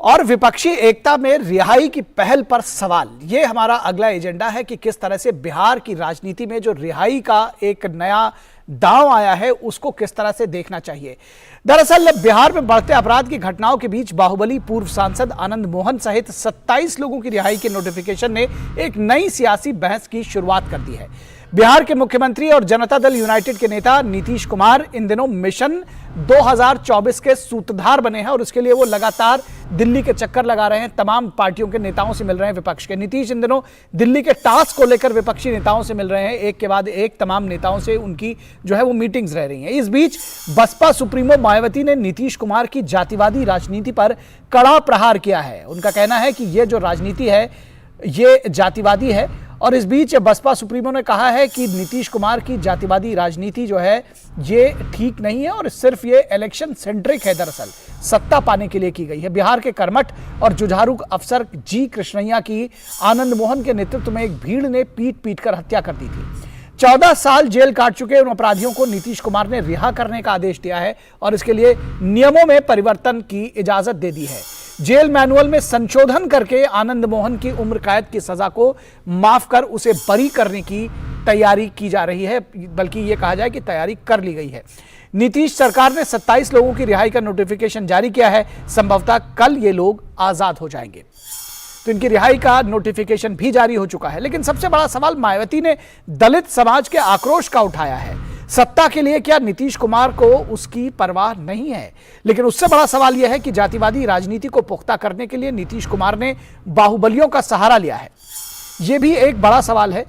और विपक्षी एकता में रिहाई की पहल पर सवाल, ये हमारा अगला एजेंडा है कि किस तरह से बिहार की राजनीति में जो रिहाई का एक नया दांव आया है उसको किस तरह से देखना चाहिए। दरअसल बिहार में बढ़ते अपराध की घटनाओं के बीच बाहुबली पूर्व सांसद आनंद मोहन सहित 27 लोगों की रिहाई के नोटिफिकेशन ने एक नई सियासी बहस की शुरुआत कर दी है। बिहार के मुख्यमंत्री और जनता दल यूनाइटेड के नेता नीतीश कुमार इन दिनों मिशन 2024 के सूत्रधार बने हैं और इसके लिए वो लगातार दिल्ली के चक्कर लगा रहे हैं, तमाम पार्टियों के नेताओं से मिल रहे हैं। विपक्ष के नीतीश इन दिनों दिल्ली के टास्क को लेकर विपक्षी नेताओं से मिल रहे हैं, एक के बाद एक तमाम नेताओं से उनकी जो है वो मीटिंग्स रह रही हैं। इस बीच बसपा सुप्रीमो मायावती ने नीतीश कुमार की जातिवादी राजनीति पर कड़ा प्रहार किया है। उनका कहना है कि ये जो राजनीति है ये जातिवादी है और इस बीच बसपा सुप्रीमो ने कहा है कि नीतीश कुमार की जातिवादी राजनीति जो है ये ठीक नहीं है और सिर्फ ये इलेक्शन सेंट्रिक है, दरअसल सत्ता पाने के लिए की गई है। बिहार के कर्मठ और जुझारू अफसर जी कृष्णैया की आनंद मोहन के नेतृत्व में एक भीड़ ने पीट कर हत्या कर दी थी। 14 साल जेल काट चुके उन अपराधियों को नीतीश कुमार ने रिहा करने का आदेश दिया है और इसके लिए नियमों में परिवर्तन की इजाजत दे दी है। जेल मैनुअल में संशोधन करके आनंद मोहन की उम्र कैद की सजा को माफ कर उसे बरी करने की तैयारी की जा रही है, बल्कि यह कहा जाए कि तैयारी कर ली गई है। नीतीश सरकार ने 27 लोगों की रिहाई का नोटिफिकेशन जारी किया है। संभवतः कल ये लोग आजाद हो जाएंगे। तो इनकी रिहाई का नोटिफिकेशन भी जारी हो चुका है। लेकिन सबसे बड़ा सवाल मायावती ने दलित समाज के आक्रोश का उठाया है। सत्ता के लिए क्या नीतीश कुमार को उसकी परवाह नहीं है? लेकिन उससे बड़ा सवाल यह है कि जातिवादी राजनीति को पुख्ता करने के लिए नीतीश कुमार ने बाहुबलियों का सहारा लिया है। यह भी एक बड़ा सवाल है।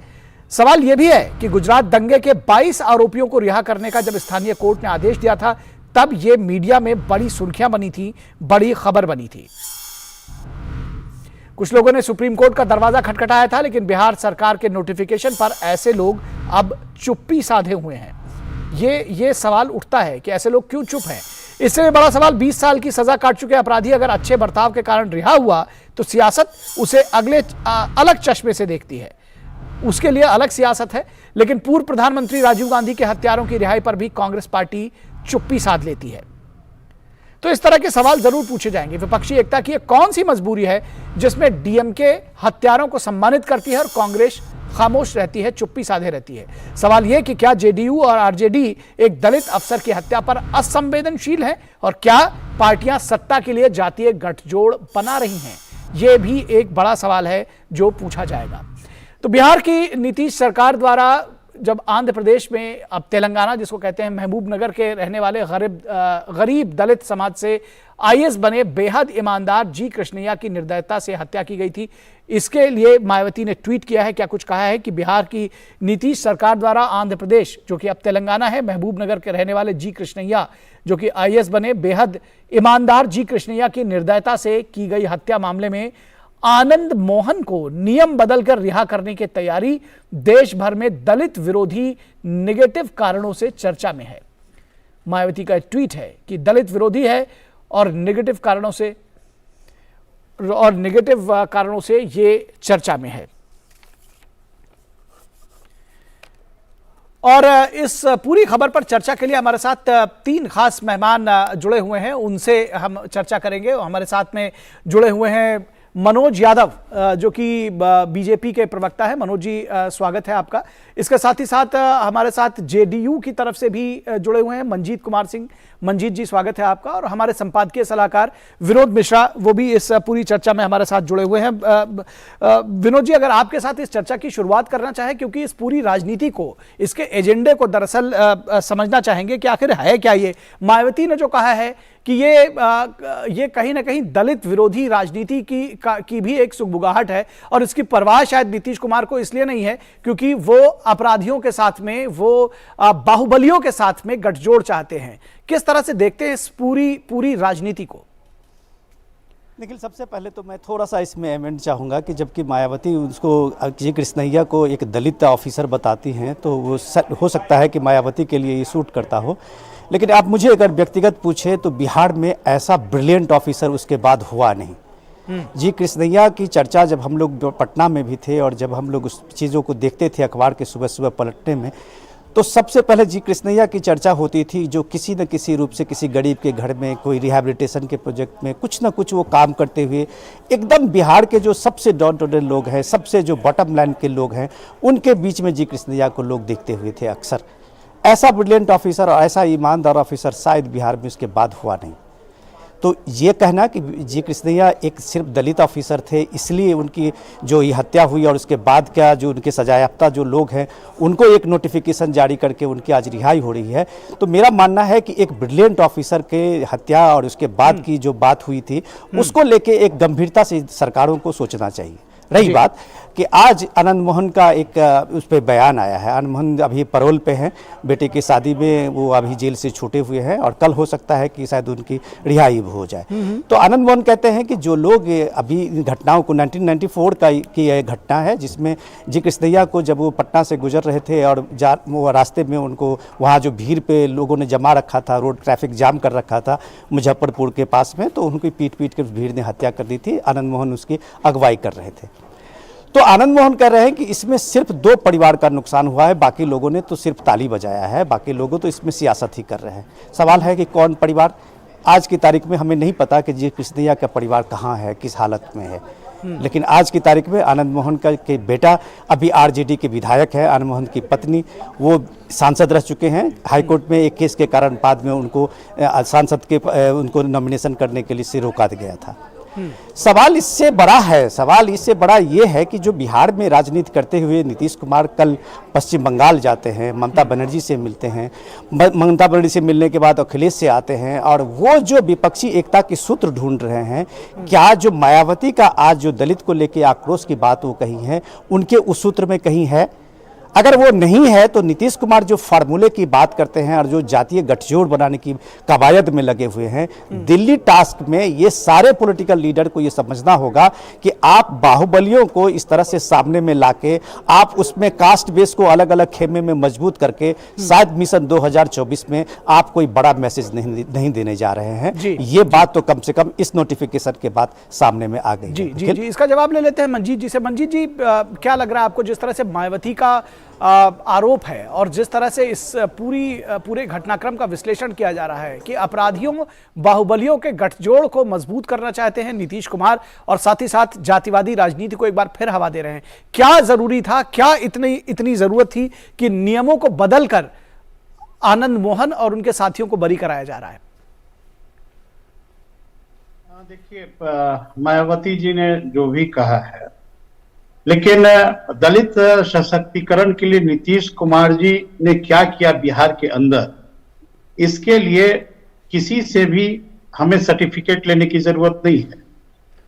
सवाल यह भी है कि गुजरात दंगे के 22 आरोपियों को रिहा करने का जब स्थानीय कोर्ट ने आदेश दिया था तब यह मीडिया में बड़ी सुर्खियां बनी थी, बड़ी खबर बनी थी। कुछ लोगों ने सुप्रीम कोर्ट का दरवाजा खटखटाया था, लेकिन बिहार सरकार के नोटिफिकेशन पर ऐसे लोग अब चुप्पी साधे हुए हैं। ये सवाल उठता है कि ऐसे लोग क्यों चुप हैं। इससे भी बड़ा सवाल, 20 साल की सजा काट चुके अपराधी अगर अच्छे बर्ताव के कारण रिहा हुआ तो सियासत उसे अलग चश्मे से देखती है, उसके लिए अलग सियासत है। लेकिन पूर्व प्रधानमंत्री राजीव गांधी के हत्यारों की रिहाई पर भी कांग्रेस पार्टी चुप्पी साध लेती है। तो इस तरह के सवाल जरूर पूछे जाएंगे। विपक्षी एकता की कौन सी मजबूरी है जिसमें डीएमके हत्यारों को सम्मानित करती है और कांग्रेस खामोश रहती है, चुप्पी साधे रहती है। सवाल यह कि क्या जेडीयू और आरजेडी एक दलित अफसर की हत्या पर असंवेदनशील है और क्या पार्टियां सत्ता के लिए जातीय गठजोड़ बना रही हैं? यह भी एक बड़ा सवाल है जो पूछा जाएगा। तो बिहार की नीतीश सरकार द्वारा जब आंध्र प्रदेश में, अब तेलंगाना जिसको कहते हैं, महबूब नगर के रहने वाले गरीब दलित समाज से आईएएस बने बेहद ईमानदार जी कृष्णैया की निर्दयता से हत्या की गई थी। इसके लिए मायावती ने ट्वीट किया है, क्या कुछ कहा है कि बिहार की नीतीश सरकार द्वारा आंध्र प्रदेश, जो कि अब तेलंगाना है, महबूब नगर के रहने वाले जी कृष्णैया जो कि आईएएस बने बेहद ईमानदार जी कृष्णैया की निर्दयता से की गई हत्या मामले में आनंद मोहन को नियम बदलकर रिहा करने की तैयारी देश भर में दलित विरोधी नेगेटिव कारणों से चर्चा में है। मायावती का ट्वीट है कि दलित विरोधी है और नेगेटिव कारणों से ये चर्चा में है। और इस पूरी खबर पर चर्चा के लिए हमारे साथ 3 खास मेहमान जुड़े हुए हैं, उनसे हम चर्चा करेंगे। हमारे साथ में जुड़े हुए हैं मनोज यादव जो कि बीजेपी के प्रवक्ता है। मनोज जी, स्वागत है आपका। इसके साथ ही साथ हमारे साथ जेडीयू की तरफ से भी जुड़े हुए हैं मंजीत कुमार सिंह। मंजीत जी, स्वागत है आपका। और हमारे संपादकीय सलाहकार विनोद मिश्रा, वो भी इस पूरी चर्चा में हमारे साथ जुड़े हुए हैं। विनोद जी, अगर आपके साथ इस चर्चा की शुरुआत करना चाहें, क्योंकि इस पूरी राजनीति को, इसके एजेंडे को दरअसल समझना चाहेंगे कि आखिर है क्या ये। मायावती ने जो कहा है कि ये कहीं ना कहीं दलित विरोधी राजनीति की भी एक सुगबुगाहट है और इसकी परवाह शायद नीतीश कुमार को इसलिए नहीं है क्योंकि वो अपराधियों के साथ में, वो बाहुबलियों के साथ में गठजोड़ चाहते हैं। किस तरह से देखते हैं इस पूरी राजनीति को? निखिल, सबसे पहले तो मैं थोड़ा सा इसमें एमेंड चाहूँगा कि जबकि मायावती उसको जी कृष्णैया को एक दलित ऑफिसर बताती हैं तो वो हो सकता है कि मायावती के लिए ये सूट करता हो, लेकिन आप मुझे अगर व्यक्तिगत पूछे तो बिहार में ऐसा ब्रिलियंट ऑफिसर उसके बाद हुआ नहीं। जी कृष्णैया की चर्चा जब हम लोग पटना में भी थे और जब हम लोग उस चीज़ों को देखते थे अखबार के सुबह सुबह पलटने में, तो सबसे पहले जी कृष्णैया की चर्चा होती थी, जो किसी न किसी रूप से किसी गरीब के घर में कोई रिहैबिलिटेशन के प्रोजेक्ट में कुछ ना कुछ वो काम करते हुए एकदम बिहार के जो सबसे डाउन टू अर्थ लोग हैं, सबसे जो बॉटम लाइन के लोग हैं, उनके बीच में जी कृष्णैया को लोग देखते हुए थे अक्सर। ऐसा ब्रिलियंट ऑफिसर और ऐसा ईमानदार ऑफिसर शायद बिहार में उसके बाद हुआ नहीं। तो ये कहना कि जी कृष्णैया एक सिर्फ दलित ऑफिसर थे इसलिए उनकी जो ये हत्या हुई और उसके बाद क्या जो उनके सजायाफ्ता जो लोग हैं उनको एक नोटिफिकेशन जारी करके उनकी आज रिहाई हो रही है, तो मेरा मानना है कि एक ब्रिलियंट ऑफिसर के हत्या और उसके बाद की जो बात हुई थी उसको लेके एक गंभीरता से सरकारों को सोचना चाहिए। रही बात कि आज आनंद मोहन का एक उस पर बयान आया है, आनंद मोहन अभी पैरोल पे हैं, बेटे की शादी में वो अभी जेल से छूटे हुए हैं और कल हो सकता है कि शायद उनकी रिहाई हो जाए। तो आनंद मोहन कहते हैं कि जो लोग अभी घटनाओं को 1994 की यह घटना है जिसमें जी कृष्णैया को जब वो पटना से गुजर रहे थे और वो रास्ते में उनको वहाँ जो भीड़ पे लोगों ने जमा रखा था, रोड ट्रैफिक जाम कर रखा था मुजफ्फरपुर के पास में, तो उनकी पीट के भीड़ ने हत्या कर दी थी। आनंद मोहन उसकी अगुवाई कर रहे थे। तो आनंद मोहन कह रहे हैं कि इसमें सिर्फ 2 परिवार का नुकसान हुआ है, बाकी लोगों ने तो सिर्फ ताली बजाया है, बाकी लोगों तो इसमें सियासत ही कर रहे हैं। सवाल है कि कौन परिवार, आज की तारीख में हमें नहीं पता कि जी कृष्णैया का परिवार कहाँ है, किस हालत में है, लेकिन आज की तारीख में आनंद मोहन का के बेटा अभी आरजेडी के विधायक है, आनंद मोहन की पत्नी वो सांसद रह चुके हैं। हाईकोर्ट में एक केस के कारण बाद में उनको सांसद के उनको नॉमिनेशन करने के लिए से रोका गया था। सवाल इससे बड़ा ये है कि जो बिहार में राजनीति करते हुए नीतीश कुमार कल पश्चिम बंगाल जाते हैं, ममता बनर्जी से मिलते हैं, ममता बनर्जी से मिलने के बाद अखिलेश से आते हैं और वो जो विपक्षी एकता के सूत्र ढूंढ रहे हैं, क्या जो मायावती का आज जो दलित को लेकर आक्रोश की बात वो कही है उनके उस सूत्र में कहीं है? अगर वो नहीं है तो नीतीश कुमार जो फार्मूले की बात करते हैं और जो जातीय गठजोड़ बनाने की कवायद में लगे हुए हैं, दिल्ली टास्क में ये सारे पॉलिटिकल लीडर को ये समझना होगा कि आप बाहुबलियों को इस तरह से सामने में लाके आप उसमें कास्ट बेस को अलग अलग खेमे में मजबूत करके शायद मिशन 2024 में आप कोई बड़ा मैसेज नहीं देने जा रहे हैं। ये बात तो कम से कम इस नोटिफिकेशन के बाद सामने में आ गई। जी, इसका जवाब ले लेते हैं मंजीत जी से। मंजीत जी, क्या लग रहा है आपको, जिस तरह से मायावती का आरोप है और जिस तरह से इस पूरे घटनाक्रम का विश्लेषण किया जा रहा है कि अपराधियों बाहुबलियों के गठजोड़ को मजबूत करना चाहते हैं नीतीश कुमार और साथ ही साथ जातिवादी राजनीति को एक बार फिर हवा दे रहे हैं, क्या जरूरी था, क्या इतनी जरूरत थी कि नियमों को बदलकर आनंद मोहन और उनके साथियों को बरी कराया जा रहा है? देखिए, मायावती जी ने जो भी कहा है, लेकिन दलित सशक्तिकरण के लिए नीतीश कुमार जी ने क्या किया बिहार के अंदर, इसके लिए किसी से भी हमें सर्टिफिकेट लेने की जरूरत नहीं है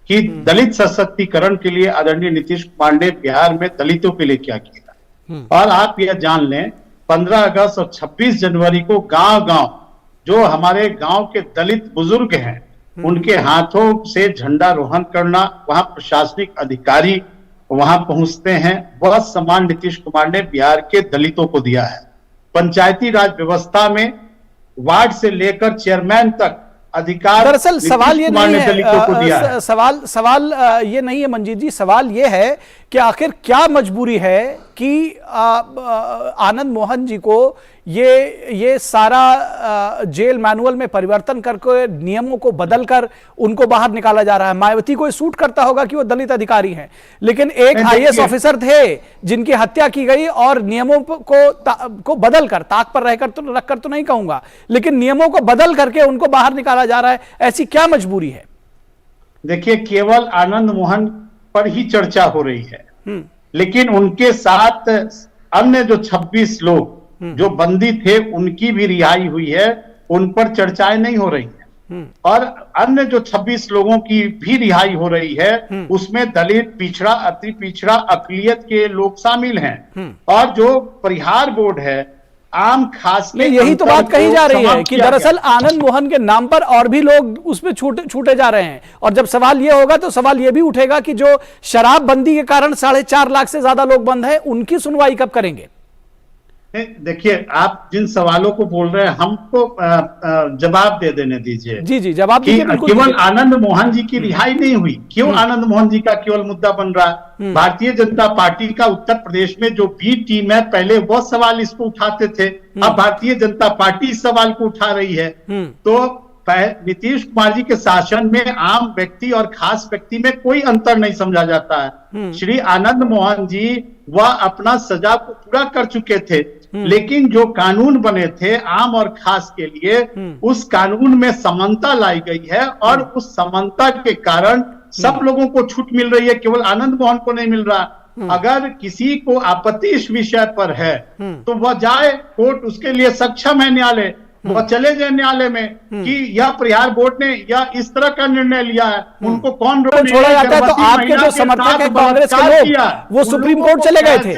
कि दलित सशक्तिकरण के लिए आदरणीय नीतीश कुमार ने बिहार में दलितों के लिए क्या किया। और आप यह जान लें, 15 अगस्त और 26 जनवरी को गांव-गांव जो हमारे गांव के दलित बुजुर्ग हैं उनके हाथों से झंडारोहण करना, वहां प्रशासनिक अधिकारी वहां पहुंचते हैं, वह सम्मान नीतीश कुमार ने बिहार के दलितों को दिया है। पंचायती राज व्यवस्था में वार्ड से लेकर चेयरमैन तक अधिकार दरअसल सवाल ये नहीं है, सवाल ये नहीं है मंजीत जी, सवाल ये है कि आखिर क्या मजबूरी है कि आनंद मोहन जी को ये सारा जेल मैनुअल में परिवर्तन करके नियमों को बदलकर उनको बाहर निकाला जा रहा है। मायावती को सूट करता होगा कि वो दलित अधिकारी हैं, लेकिन एक आईएएस ऑफिसर थे जिनकी हत्या की गई और नियमों को बदलकर, ताक पर रखकर तो नहीं कहूंगा, लेकिन नियमों को बदल करके उनको बाहर निकाला जा रहा है। ऐसी क्या मजबूरी है? देखिए, केवल आनंद मोहन पर ही चर्चा हो रही है, लेकिन उनके साथ अन्य जो 26 लोग जो बंदी थे उनकी भी रिहाई हुई है, उन पर चर्चाएं नहीं हो रही हैं। और अन्य जो 26 लोगों की भी रिहाई हो रही है, उसमें दलित, पिछड़ा, अति पिछड़ा, अकलियत के लोग शामिल हैं। और जो परिहार बोर्ड है, आम खास के यही तो बात कही जा रही है कि दरअसल आनंद मोहन के नाम पर और भी लोग उसमें छूटे जा रहे हैं। और जब सवाल यह होगा तो सवाल यह भी उठेगा कि जो शराबबंदी के कारण 4.5 लाख से ज्यादा लोग बंद हैं, उनकी सुनवाई कब करेंगे? देखिए, आप जिन सवालों को बोल रहे हैं हमको जवाब दे देने दीजिए। जी जी, जवाब कि दीजिए, बिल्कुल केवल दीजिए। आनंद मोहन जी की रिहाई नहीं हुई, क्यों आनंद मोहन जी का केवल मुद्दा बन रहा है? भारतीय जनता पार्टी का उत्तर प्रदेश में जो बी टीम है, पहले वो सवाल इसको उठाते थे, अब भारतीय जनता पार्टी इस सवाल को उठा रही है। तो नीतीश कुमार जी के शासन में आम व्यक्ति और खास व्यक्ति में कोई अंतर नहीं समझा जाता है। श्री आनंद मोहन जी वह अपना सजा को पूरा कर चुके थे, लेकिन जो कानून बने थे आम और खास के लिए, उस कानून में समानता लाई गई है और उस समानता के कारण सब लोगों को छूट मिल रही है, केवल आनंद मोहन को नहीं मिल रहा। अगर किसी को आपत्ति इस विषय पर है तो वह जाए कोर्ट, उसके लिए सक्षम है न्यायालय, वह चले जाए न्यायालय में कि यह प्रहार बोर्ड ने यह इस तरह का निर्णय लिया है, उनको कौन रोक छोड़ा जाता है? तो आपके जो समर्थक है कांग्रेस के लोग, वो सुप्रीम कोर्ट चले गए थे।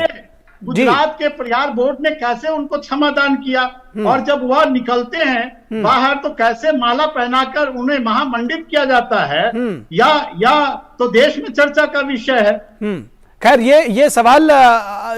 गुजरात के प्रहार बोर्ड ने कैसे उनको क्षमादान किया, और जब वह निकलते हैं बाहर तो कैसे माला पहनाकर उन्हें महामंडित किया जाता है, या तो देश में चर्चा का विषय है। खैर, ये सवाल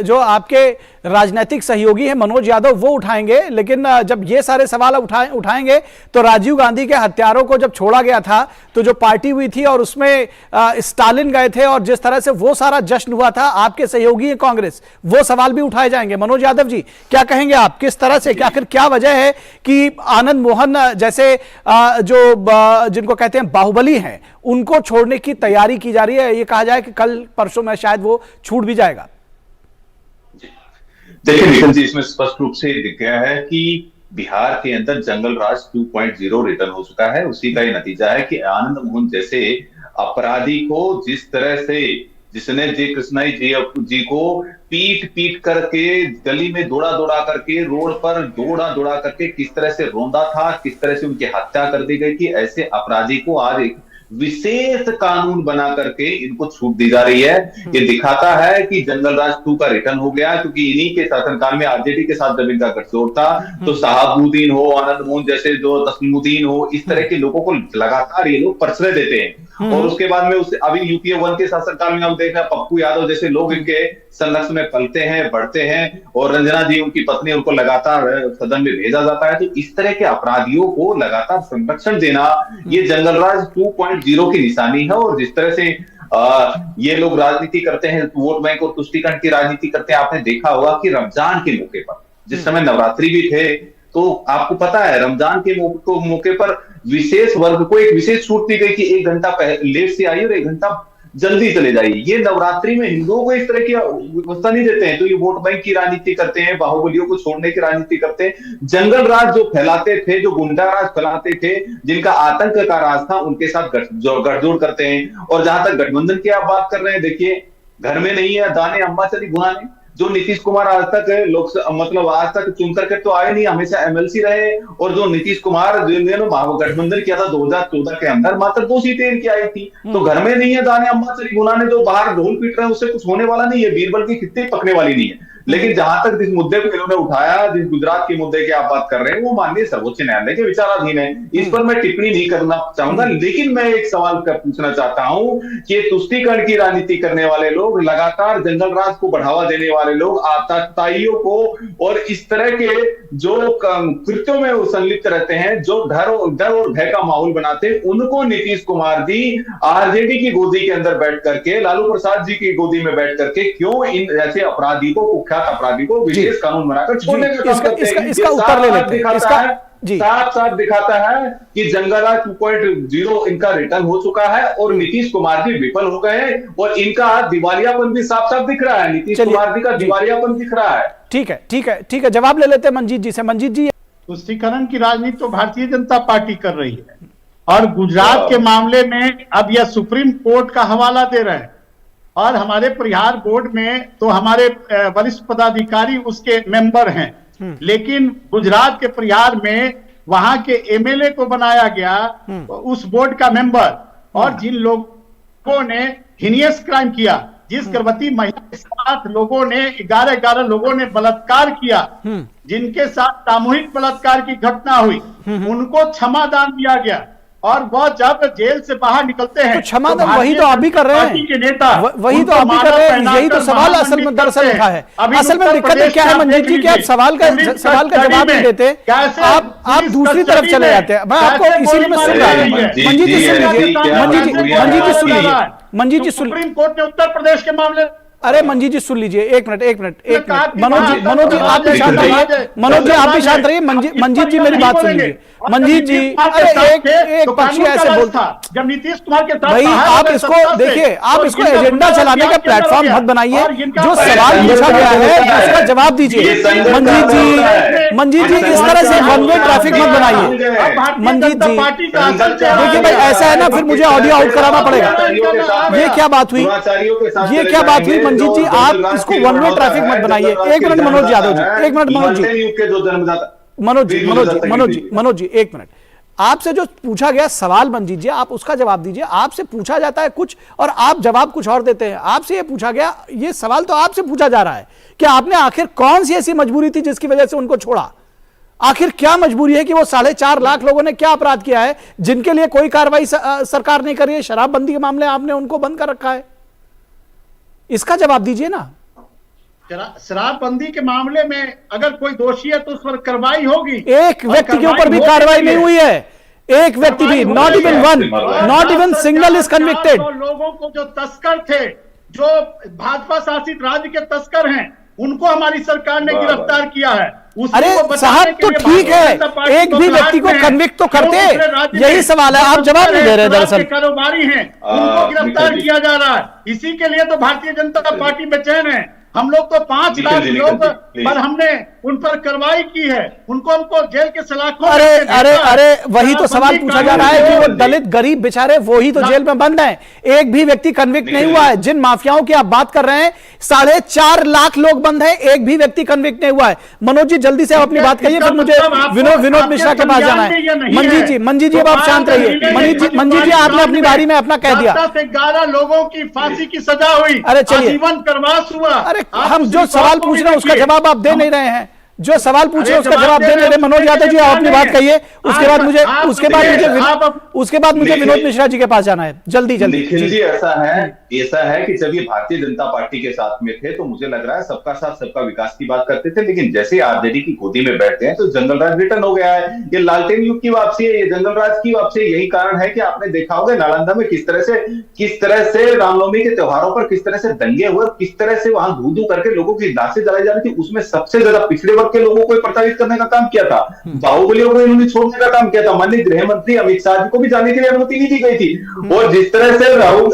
जो आपके राजनीतिक सहयोगी हैं मनोज यादव वो उठाएंगे, लेकिन जब ये सारे सवाल उठाएंगे तो राजीव गांधी के हत्यारों को जब छोड़ा गया था तो जो पार्टी हुई थी और उसमें स्टालिन गए थे और जिस तरह से वो सारा जश्न हुआ था, आपके सहयोगी है कांग्रेस, वो सवाल भी उठाए जाएंगे। मनोज यादव जी, क्या कहेंगे आप? किस तरह से, आखिर क्या वजह है कि आनंद मोहन जैसे जो जिनको कहते हैं बाहुबली हैं, उनको छोड़ने की तैयारी की जा रही है? ये कहा जाए कि कल परसों में शायद वो छूट भी जाएगा। देखिए निखिल जी, इसमें स्पष्ट रूप से दिख गया है कि बिहार के अंदर जंगल राज 2.0 रिटर्न हो चुका है। उसी का ये नतीजा है कि आनंद मोहन जैसे अपराधी को जिस तरह से, जिसने जी कृष्णाई जी को पीट पीट करके गली में दौड़ा दौड़ा करके, रोड पर दौड़ा दौड़ा करके किस तरह से रोंदा था, किस तरह से उनकी हत्या कर दी गई थी, ऐसे अपराधी को आज एक विशेष कानून बना करके इनको छूट दी जा रही है। ये दिखाता है कि जंगल राज 2 का रिटर्न हो गया, क्योंकि इन्हीं के शासनकाल में आरजेडी के साथ जब इनका गठजोड़ था तो शहाबुद्दीन हो, आनंद मोहन जैसे जो तस्लीमुद्दीन हो, इस तरह के लोगों को लगातार ये लोग प्रश्रय देते हैं। और उसके बाद में अभी यूपीए 1 के शासनकाल में हम देख रहे हैं पप्पू यादव जैसे लोग इनके संघर्ष में पलते हैं, बढ़ते हैं, और रंजना जी उनकी पत्नी, उनको लगातार सदन में भेजा जाता है। तो इस तरह के अपराधियों को लगातार संरक्षण देना ये जंगल राज 2.0 की निशानी है। और जिस तरह से ये लोग राजनीति करते हैं, वोट बैंक और तुष्टीकरण की राजनीति करते हैं, आपने देखा होगा कि रमजान के मौके पर, जिस समय नवरात्रि भी थे, तो आपको पता है रमजान के मौके पर विशेष वर्ग को एक विशेष छूट दी गई कि 1 घंटा लेट से आइए और 1 घंटा जल्दी चले जाइए। ये नवरात्रि में हिंदुओं को इस तरह की व्यवस्था नहीं देते हैं, तो ये वोट बैंक की राजनीति करते हैं, बाहुबलियों को छोड़ने की राजनीति करते हैं। जंगल राज जो फैलाते थे, जो गुंडा राज फैलाते थे, जिनका आतंक का राज था, उनके साथ गठजोड़ करते हैं। और जहां तक गठबंधन की आप बात कर रहे हैं, देखिए घर में नहीं है दाने अम्मा चली गुनाने, जो नीतीश कुमार आज तक आज तक चुन करके तो आए नहीं, हमेशा एमएलसी रहे। और जो नीतीश कुमार जिन्होंने महागठबंधन किया था 2014 के अंदर, मात्र 2 सीटें इनकी आई थी। तो घर में नहीं है दाने अम्मा चली गुनाने, जो बाहर ढोल पीट रहे हैं उससे कुछ होने वाला नहीं है, बीरबल की खित्ती पकने वाली नहीं है। लेकिन जहां तक जिस मुद्दे को इन्होंने उठाया, जिस गुजरात के मुद्दे की आप बात कर रहे हैं, वो माननीय सर्वोच्च न्यायालय के विचाराधीन है, इस पर मैं टिप्पणी नहीं करना चाहूंगा। लेकिन मैं एक सवाल पूछना चाहता हूं कि तुष्टीकरण की राजनीति करने वाले लोग, लगातार जंगल राज को बढ़ावा देने वाले लोग, आतंकवादियों को और इस तरह के जो कृत्यों में संलिप्त रहते हैं, जो डर और भय का माहौल बनाते हैं, उनको नीतीश कुमार जी आरजेडी की गोदी के अंदर बैठ करके, लालू प्रसाद जी की गोदी में बैठ करके क्यों इन ऐसे अपराधी को, अपराधी को विशेष कानून बनाकर छोड़ने का काम करते हैं? इसका उत्तर ले लेते हैं। साफ साफ दिखाता है कि जंगल राज 2.0 इनका रिटर्न हो चुका है और नीतीश कुमार जी विफल हो गए हैं, और इनका दिवालियापन भी साफ साफ दिख रहा है। नीतीश कुमार जी का दिवालियापन दिख रहा है। ठीक है, जवाब ले लेते हैं मंजीत जी से। मंजीत जी, तुष्टीकरण की राजनीति तो भारतीय जनता पार्टी कर रही है, और गुजरात के मामले में अब यह सुप्रीम कोर्ट का हवाला दे रहे हैं। और हमारे प्रहार बोर्ड में तो हमारे वरिष्ठ पदाधिकारी उसके मेंबर हैं, लेकिन गुजरात के प्रहार में वहां के एमएलए को बनाया गया उस बोर्ड का मेंबर। और जिन लोगों ने हिनियस क्राइम किया, जिस गर्भवती महिला के साथ लोगों ने 11 लोगों ने बलात्कार किया, जिनके साथ सामूहिक बलात्कार की घटना हुई, उनको क्षमादान दिया गया। और वह जब जेल से बाहर निकलते हैं तो क्षमा दे, वही तो आप भी कर रहे हैं, पार्टी के नेता वही तो आप भी कर रहे हैं, यही तो सवाल असल में दरअसल लिखा है। असल में दिक्कत क्या है मंजीत जी, कि आप सवाल का जवाब नहीं देते, आप दूसरी तरफ चले जाते हैं। मैं आपको इसीलिए मैं सुन रहा हूं। मंजीत जी सुन लीजिए, मंजीत जी सुप्रीम कोर्ट ने उत्तर प्रदेश के मामले, अरे मंजीत जी सुन लीजिए, एक मिनट मनोज जी आप भी शांत रहिए, मनोज जी आप भी शांत रहिए, मंजीत जी मेरी बात सुन लीजिए, मंजीत जी। अरे एक पक्षी ऐसे बोलता, जब नीतीश कुमार के साथ भाई आप इसको देखिए, आप इसको एजेंडा चलाने का प्लेटफॉर्म मत बनाइए। जो सवाल पूछा गया है उसका जवाब दीजिए। मंजीत जी इस तरह से वन वे ट्रैफिक मत बनाइए। मंजीत जी देखिए भाई ऐसा है ना, फिर मुझे ऑडियो आउट कराना पड़ेगा। ये क्या बात हुई, ये क्या बात हुई मंजीत जी, आप इसको वन वे ट्रैफिक मत बनाइए। एक मिनट मनोज यादव जी, एक मिनट मनोज जी एक मिनट। आपसे जो पूछा गया सवाल मंजीत जी, आप उसका जवाब दीजिए। आपसे पूछा जाता है कुछ और आप जवाब कुछ और देते हैं। आपसे ये पूछा गया, ये सवाल तो आपसे पूछा जा रहा है कि आपने आखिर कौन सी ऐसी मजबूरी थी जिसकी वजह से उनको छोड़ा। आखिर क्या मजबूरी है कि वो 4.5 लाख लोगों ने क्या अपराध किया है जिनके लिए कोई कार्रवाई सरकार नहीं कर रही है। शराबबंदी के मामले आपने उनको बंद कर रखा है, इसका जवाब दीजिए ना। शराबबंदी के मामले में अगर कोई दोषी है तो उस पर कार्रवाई होगी। एक व्यक्ति के ऊपर भी कार्रवाई नहीं हुई है, एक व्यक्ति भी, not even one, not even single is convicted. लोगों को जो तस्कर थे, जो भाजपा शासित राज्य के तस्कर हैं, उनको हमारी सरकार ने गिरफ्तार किया है। अरे साहब तो ठीक है, एक भी व्यक्ति को कन्विक्ट तो करते, यही सवाल है, आप जवाब नहीं दे रहे। दरअसल कारोबारी हैं, उनको गिरफ्तार किया जा रहा है। इसी के लिए तो भारतीय जनता पार्टी बेचैन है। हम लोग तो 5 लाख लोग पर हमने उन पर कार्रवाई की है, हमको जेल के सलाखों। अरे वही तो सवाल पूछा जा रहा है कि वो दलित गरीब बेचारे वो ही तो जेल में बंद हैं, एक भी व्यक्ति कन्विक्ट नहीं हुआ है। जिन माफियाओं की आप बात कर रहे हैं 4.5 लाख लोग बंद हैं, एक भी व्यक्ति कन्विक्ट नहीं हुआ है। मनोज जी जल्दी से आप अपनी बात कहिए, फिर मुझे विनोद मिश्रा के पास जाना है। मंजीत जी अब आप शांत रहिए। मंजीत जी आपने अपनी बारी में अपना कह दिया। 11 लोगों की फांसी की सजा हुई, अरे चलिए, आजीवन कारावास हुआ। अरे हम जो सवाल पूछ रहे हैं उसका जवाब आप दे नहीं रहे हैं, जो सवाल पूछे उसका जवाब दे नहीं रहे। मनोज यादव जी आप अपनी बात कहिए, उसके बाद मुझे विनोद मिश्रा जी के पास जाना है। जल्दी निखिल जी ऐसा है कि जब ये भारतीय जनता पार्टी के साथ में थे तो मुझे लग रहा है सबका साथ सबका विकास की बात करते थे, लेकिन जैसे आरजेडी की गोदी में बैठते हैं तो जंगल राज रिटर्न हो गया है। ये लालटेन युग की वापसी है, ये जंगल राज की वापसी है। यही कारण है कि आपने देखा होगा नालंदा में किस तरह से रामनवमी के त्योहारों पर किस तरह से दंगे हुए, किस तरह से वहां धू करके लोगों की लाशें जलाई जा रही थी। उसमें सबसे ज्यादा पिछड़े वर्ग के लोगों को प्रताड़ित करने का काम किया था, बाहुबलियों को इन्होंने छोड़ने का काम किया था। माननीय गृह मंत्री अमित शाह जी को भी जाने के लिए अनुमति नहीं दी गई थी। और जिस तरह से राहुल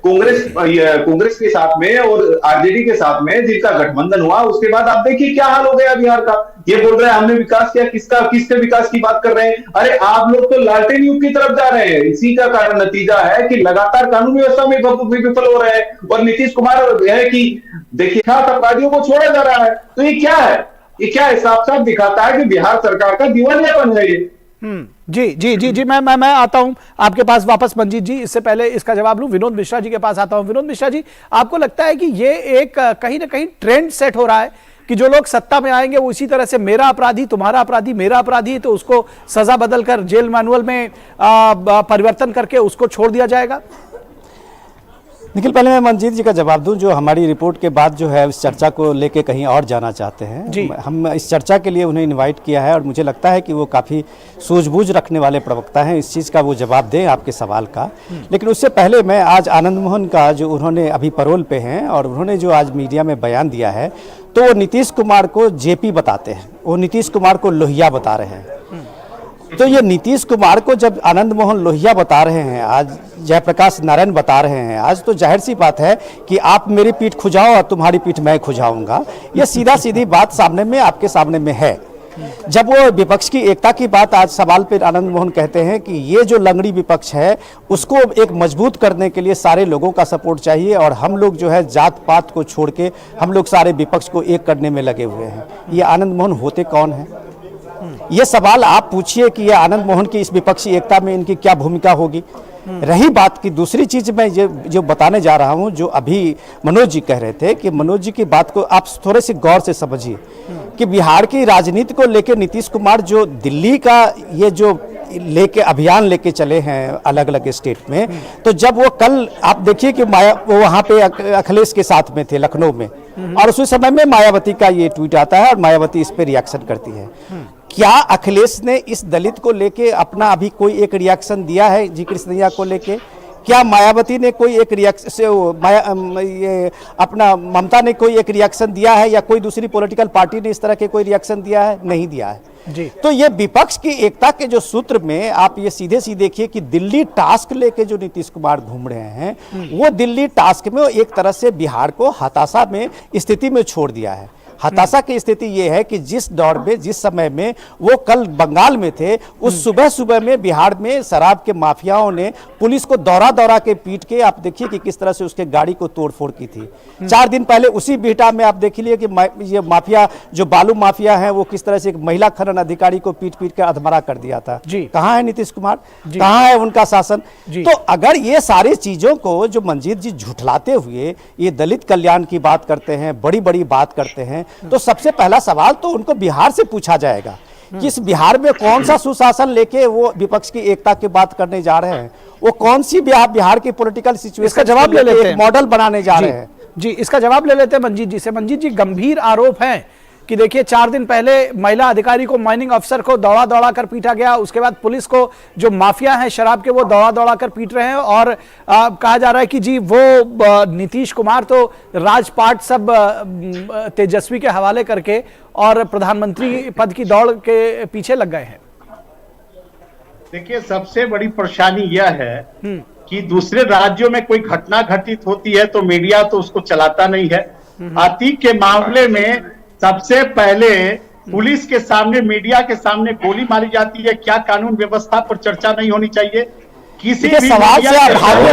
कांग्रेस के साथ में और आरजेडी के साथ में जिनका गठबंधन हुआ, उसके बाद आप देखिए क्या हाल हो गया बिहार का। ये बोल रहे हैं हमने विकास किया, किसके विकास की बात कर रहे हैं? अरे आप लोग तो लालटेन युग की तरफ जा रहे हैं। इसी का कारण नतीजा है कि लगातार कानून व्यवस्था में विफल हो रहे हैं। और नीतीश कुमार है कि देखिए अपराधियों को छोड़ा जा रहा है, तो ये क्या है? ये क्या है? साफ साफ दिखाता है कि बिहार सरकार का दिवालियापन है ये। जी मैं आता हूं आपके पास वापस मंजीत जी। इससे पहले इसका जवाब लूं, विनोद मिश्रा जी के पास आता हूं। विनोद मिश्रा जी, आपको लगता है कि ये एक कहीं ना कहीं ट्रेंड सेट हो रहा है कि जो लोग सत्ता में आएंगे वो इसी तरह से मेरा अपराधी तुम्हारा अपराधी मेरा अपराधी, तो उसको सजा बदलकर जेल मैनुअल में परिवर्तन करके उसको छोड़ दिया जाएगा? निखिल, पहले मैं मंजीत जी का जवाब दूं, जो हमारी रिपोर्ट के बाद जो है इस चर्चा को लेके कहीं और जाना चाहते हैं जी। हम इस चर्चा के लिए उन्हें इनवाइट किया है और मुझे लगता है कि वो काफ़ी सूझबूझ रखने वाले प्रवक्ता हैं, इस चीज़ का वो जवाब दें आपके सवाल का। लेकिन उससे पहले मैं आज आनंद मोहन का जो उन्होंने अभी पैरोल पे हैं और उन्होंने जो आज मीडिया में बयान दिया है, तो वो नीतीश कुमार को जेपी बताते हैं, वो नीतीश कुमार को लोहिया बता रहे हैं। तो ये नीतीश कुमार को जब आनंद मोहन लोहिया बता रहे हैं, आज जयप्रकाश नारायण बता रहे हैं, आज तो जाहिर सी बात है कि आप मेरी पीठ खुजाओ और तुम्हारी पीठ मैं खुजाऊंगा। ये सीधा सीधी बात सामने में आपके सामने में है। जब वो विपक्ष की एकता की बात आज सवाल पे आनंद मोहन कहते हैं कि ये जो लंगड़ी विपक्ष है उसको एक मजबूत करने के लिए सारे लोगों का सपोर्ट चाहिए और हम लोग जो है जात पात को छोड़ के हम लोग सारे विपक्ष को एक करने में लगे हुए हैं। ये आनंद मोहन होते कौन हैं? ये सवाल आप पूछिए कि ये आनंद मोहन की इस विपक्षी एकता में इनकी क्या भूमिका होगी। रही बात की दूसरी चीज मैं जो बताने जा रहा हूं, जो अभी मनोज जी कह रहे थे कि मनोज जी की बात को आप थोड़े से गौर से समझिए कि बिहार की राजनीति को लेकर नीतीश कुमार जो दिल्ली का ये जो लेके अभियान लेके चले हैं अलग अलग स्टेट में, तो जब वो कल आप देखिए कि वो वहाँ पे अखिलेश के साथ में थे लखनऊ में, और उसी समय में मायावती का ये ट्वीट आता है और मायावती इस पे रिएक्शन करती है। क्या अखिलेश ने इस दलित को लेके अपना अभी कोई एक रिएक्शन दिया है जी कृष्णैया को लेके? क्या मायावती ने कोई एक रिएक्शन ये अपना ममता ने कोई एक रिएक्शन दिया है, या कोई दूसरी पॉलिटिकल पार्टी ने इस तरह के कोई रिएक्शन दिया है? नहीं दिया है जी। तो ये विपक्ष की एकता के जो सूत्र में आप ये सीधे सीधे देखिए कि दिल्ली टास्क लेके जो नीतीश कुमार घूम रहे हैं, वो दिल्ली टास्क में एक तरह से बिहार को हताशा में स्थिति में छोड़ दिया है। हताशा की स्थिति ये है कि जिस दौर में, जिस समय में वो कल बंगाल में थे, उस सुबह सुबह में बिहार में शराब के माफियाओं ने पुलिस को दौरा दौरा के पीट के, आप देखिए कि किस तरह से उसके गाड़ी को तोड़फोड़ की थी। 4 दिन पहले उसी बिहटा में आप देख लिए कि ये माफिया, जो बालू माफिया है, वो किस तरह से एक महिला खनन अधिकारी को पीट पीट कर अधमरा कर दिया था। कहाँ है नीतीश कुमार, कहाँ है उनका शासन? तो अगर ये सारी चीजों को जो मंजीत जी झुठलाते हुए ये दलित कल्याण की बात करते हैं, बड़ी बड़ी बात करते हैं, तो सबसे पहला सवाल तो उनको बिहार से पूछा जाएगा कि इस बिहार में कौन सा सुशासन लेके वो विपक्ष की एकता की बात करने जा रहे हैं, वो कौन सी बिहार की पॉलिटिकल सिचुएशन का जवाब ले लेते हैं, मॉडल बनाने जा रहे हैं। जी, इसका जवाब ले लेते हैं मंजीत जी से। मंजीत जी, गंभीर आरोप है कि देखिए 4 दिन पहले महिला अधिकारी को, माइनिंग अफसर को दौड़ा दौड़ा कर पीटा गया, उसके बाद पुलिस को जो माफिया हैं शराब के वो दौड़ा दौड़ा कर पीट रहे हैं, और कहा जा रहा है कि जी वो नीतीश कुमार तो राजपाट सब तेजस्वी के हवाले करके और प्रधानमंत्री पद की दौड़ के पीछे लग गए हैं। देखिए, सबसे बड़ी परेशानी यह है कि दूसरे राज्यों में कोई घटना घटित होती है तो मीडिया तो उसको चलाता नहीं है। अतीक के मामले में सबसे पहले पुलिस के सामने, मीडिया के सामने गोली मारी जाती है। क्या कानून व्यवस्था पर चर्चा नहीं होनी चाहिए? किसी भी सवाल से चर्चा हो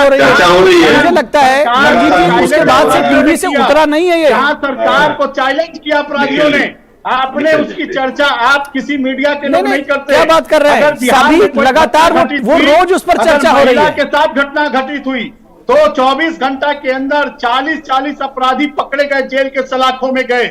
रही है। मुझे लगता है मंजीत जी उसके बाद से टीवी से उतरा नहीं है ये। जहां सरकार को चैलेंज किया अपराधियों ने, आपने उसकी चर्चा आप किसी मीडिया के लोग नहीं करते। क्या बात कर रहे हैं? सभी लगातार वो रोज उस पर चर्चा हो रही है। के साथ घटना घटित हुई तो 24 घंटा के अंदर 40 अपराधी पकड़े गए, जेल के सलाखों में गए।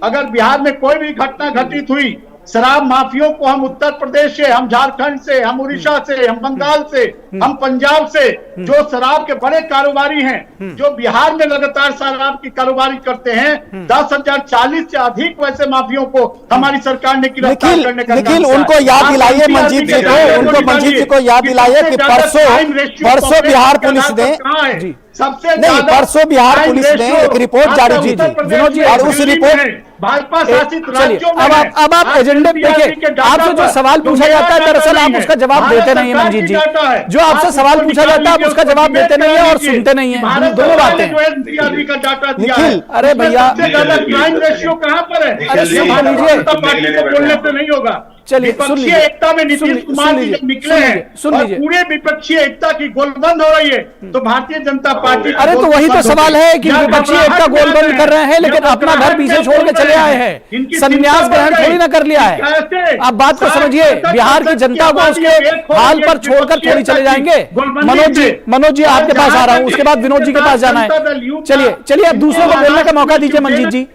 अगर बिहार में कोई भी घटना घटित हुई, शराब माफियों को हम उत्तर प्रदेश से, हम झारखंड से, हम उड़ीसा से, हम बंगाल से, हम पंजाब से, जो शराब के बड़े कारोबारी हैं, जो बिहार में लगातार शराब की कारोबारी करते हैं, 10,040 से अधिक वैसे माफियों को हमारी सरकार ने गिरफ्तार करने का निखिल, उनको याद दिलाइए मंजीत जी को, उनको मंजीत जी को याद दिलाइए कि परसों बिहार पुलिस ने सबसे नहीं, परसों बिहार पुलिस ने एक रिपोर्ट जारी की थी विनोद जी, और उस रिपोर्ट भाजपा शासित राज्यों में अब आप एजेंडे देखिए, आपसे जो सवाल पूछा जाता है दरअसल आप उसका जवाब देते नहीं है मंजीत जी। जो आपसे सवाल पूछा जाता है आप उसका जवाब देते नहीं है और सुनते नहीं है, दोनों बातें। निखिल, अरे भैया, क्राइम रेशियो कहाँ पर है? पार्टी को बोलने से नहीं होगा। चलिए, विपक्षीय एकता में नीतीश कुमार जी जब निकले हैं और पूरे विपक्षीय एकता की गोलबंद हो रही है, तो भारतीय जनता पार्टी, अरे तो वही तो सवाल है कि विपक्षीय एकता गोलबंद कर रहे हैं, लेकिन अपना घर पीछे छोड़ के चले आए हैं, संन्यास ग्रहण थोड़ी ना कर लिया है। आप बात को समझिए, बिहार की जनता को उसके हाल पर छोड़कर थोड़ी चले जाएंगे। मनोज जी आपके पास आ रहा हूँ, उसके बाद विनोद जी के पास जाना है। चलिए अब दूसरों को बोलने का मौका दीजिए।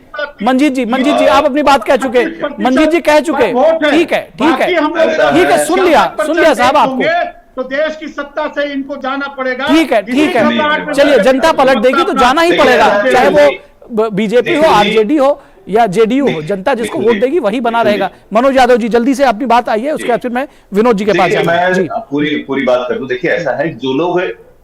मंजीत जी आप अपनी बात कह चुके, मंजीत जी कह चुके, ठीक है, सुन लिया साहब आपको। तो देश की सत्ता से इनको जाना पड़ेगा। ठीक है, चलिए, जनता पलट देगी तो जाना ही पड़ेगा, चाहे वो बीजेपी हो, आरजेडी हो या जेडीयू हो। जनता जिसको वोट देगी वही बना रहेगा। मनोज यादव जी जल्दी से अपनी बात आई है, उसके बाद फिर मैं विनोद जी के पास जाऊंगा। पूरी बात कर दूं। देखिए, ऐसा है,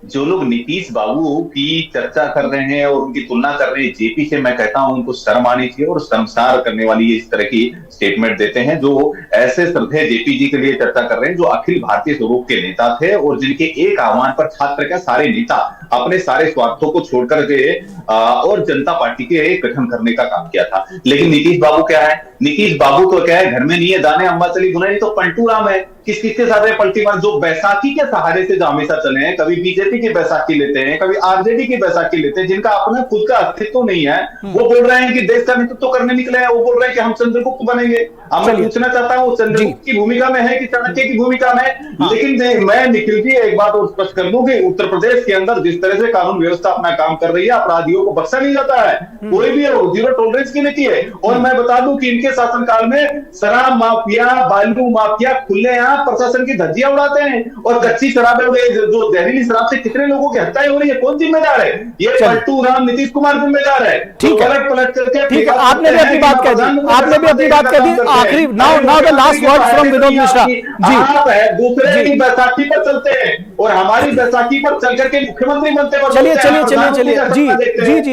जो लोग नीतीश बाबू की चर्चा कर रहे हैं और उनकी तुलना कर रहे हैं जेपी से, मैं कहता हूं उनको शर्म आनी चाहिए और शर्मसार करने वाली इस तरह की स्टेटमेंट देते हैं जो ऐसे श्रद्धेय जेपी जी के लिए चर्चा कर रहे हैं, जो अखिल भारतीय स्वरूप के नेता थे और जिनके एक आह्वान पर छात्र का सारे नेता अपने सारे स्वार्थों को छोड़कर के और जनता पार्टी के गठन करने का काम किया था। लेकिन नीतीश बाबू क्या है? नीतीश बाबू तो क्या है, घर में नहीं है दाने अम्बा चली बुनाई, तो पंटू राम है। किसके साथ है पलटी मार? जो बैसाखी के सहारे से जो हमेशा चले हैं, कभी बीजेपी की बैसाखी लेते हैं, कभी आरजेडी की बैसाखी लेते हैं, जिनका अपना खुद का अस्तित्व नहीं है, वो बोल रहे हैं कि देश का नेतृत्व करने निकले हैं, वो बोल रहे हैं कि हम चंद्रगुप्त बनेंगे। अब मैं पूछना चाहता हूँ, चंद्रगुप्त की भूमिका में है कि चाणक्य की भूमिका में? लेकिन मैं निखिल जी एक बात और स्पष्ट कर दूं कि उत्तर प्रदेश के अंदर जिस तरह से कानून व्यवस्था अपना काम कर रही है, अपराधियों को बख्शा नहीं जाता है, कोई भी हो, जीरो टॉलरेंस की नीति है। और मैं बता दूं कि इनके शासनकाल में शराब माफिया, बालू माफिया खुलेआम प्रशासन की धज्जियां उड़ाते हैं, और कच्ची शराबें, जो जहरीली शराब से कितने लोगों की हत्याएं हो रही है, कौन जिम्मेदार है? ये पलटू राम नीतीश कुमार जिम्मेदार है। ठीक है, पलट करके ठीक है, आपने भी अपनी बात कह दी, आपने भी अपनी बात कह दी। आखिरी now the last word from Vinod Mishra ji. आप है दूसरे की बैसाखी पर चलते हैं और हमारी बैसाखी पर चल करके मुख्यमंत्री बनते हैं। चलिए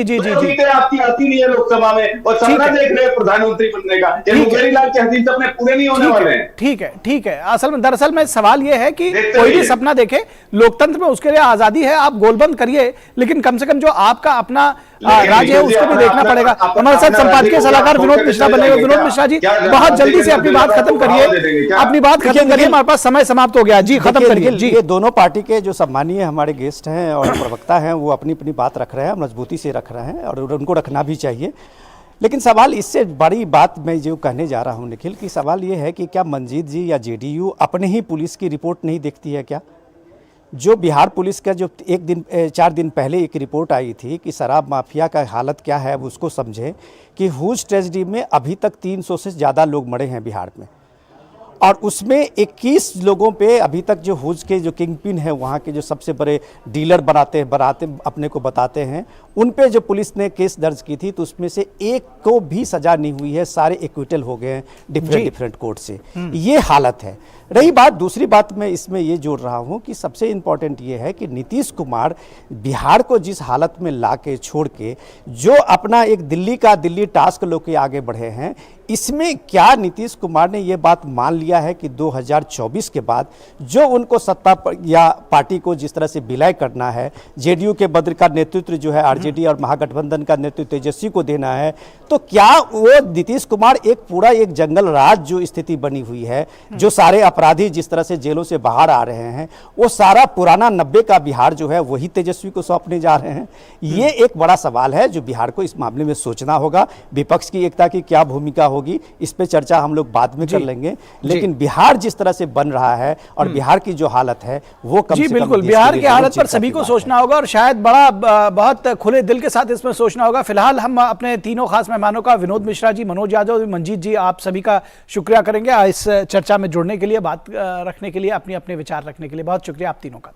जी आपकी आती नहीं है लोकसभा में, और सपना देख रहे हैं प्रधानमंत्री बनने का। ये मुखेरीलाल के हसीन सपने पूरे नहीं होने वाले हैं। ठीक है। असल में दरअसल में सवाल यह है कि कोई भी सपना देखे, लोकतंत्र में उसके लिए आजादी है, आप गोलबंद करिए, लेकिन कम से कम जो आपका अपना राज्य है उसको भी देखना पड़ेगा। हमारे साथ संपादकीय सलाहकार विनोद मिश्रा बनेगा। विनोद मिश्रा जी, बहुत जल्दी से अपनी बात खत्म करिए, अपनी बात खत्म करिए, हमारे पास समय समाप्त हो गया जी, खत्म करिए जी। ये दोनों पार्टी के जो सम्मानीय हमारे गेस्ट हैं और प्रवक्ता हैं, वो अपनी अपनी बात रख रहे हैं, मजबूती से रख रहे हैं, और उनको रखना भी चाहिए। लेकिन सवाल इससे बड़ी बात मैं जो कहने जा रहा हूं निखिल, कि सवाल ये है कि क्या मंजीत जी या जेडीयू अपने ही पुलिस की रिपोर्ट नहीं देखती है क्या? जो बिहार पुलिस का जो 4 दिन पहले एक रिपोर्ट आई थी कि शराब माफिया का हालत क्या है, अब उसको समझें कि हूज ट्रेजेडी में अभी तक 300 से ज़्यादा लोग मरे हैं बिहार में, और उसमें 21 लोगों पे अभी तक जो हूज के जो किंग पिन है, वहाँ के जो सबसे बड़े डीलर बनाते अपने को बताते हैं, उन पे जो पुलिस ने केस दर्ज की थी, तो उसमें से एक को भी सजा नहीं हुई है, सारे एक्विटल हो गए हैं डिफरेंट कोर्ट से। ये हालत है। रही बात, दूसरी बात मैं इसमें ये जोड़ रहा हूँ कि सबसे इम्पॉर्टेंट ये है कि नीतीश कुमार बिहार को जिस हालत में ला के छोड़ के जो अपना एक दिल्ली टास्क लो के आगे बढ़े हैं, इसमें क्या नीतीश कुमार ने ये बात मान लिया है कि 2024 के बाद जो उनको सत्ता पर या पार्टी को जिस तरह से विलय करना है, जेडीयू के बद्र का नेतृत्व जो है आरजेडी और महागठबंधन का नेतृत्व तेजस्वी को देना है, तो क्या वो नीतीश कुमार एक जंगल राज जो स्थिति बनी हुई है, जो सारे अपराधी जिस तरह से जेलों से बाहर आ रहे हैं, वो सारा पुराना 90 का बिहार जो है वही तेजस्वी को सौंपने जा रहे हैं? ये एक बड़ा सवाल है जो बिहार को इस मामले में सोचना होगा। विपक्ष की एकता की क्या भूमिका होगी, इस पे चर्चा हम लोग बाद में कर लेंगे, लेकिन बिहार जिस तरह से बन रहा है और बिहार की जो हालत है वो कम से कम बिल्कुल बिहार की हालत पर सभी को सोचना होगा, और शायद बहुत खुले दिल के साथ इसमें सोचना होगा। फिलहाल हम अपने तीनों खास मेहमानों का, विनोद मिश्रा जी, मनोज यादव, मंजीत जी, आप सभी का शुक्रिया करेंगे इस चर्चा में जुड़ने के लिए, बात रखने के लिए, अपने विचार रखने के लिए। बहुत शुक्रिया आप तीनों का।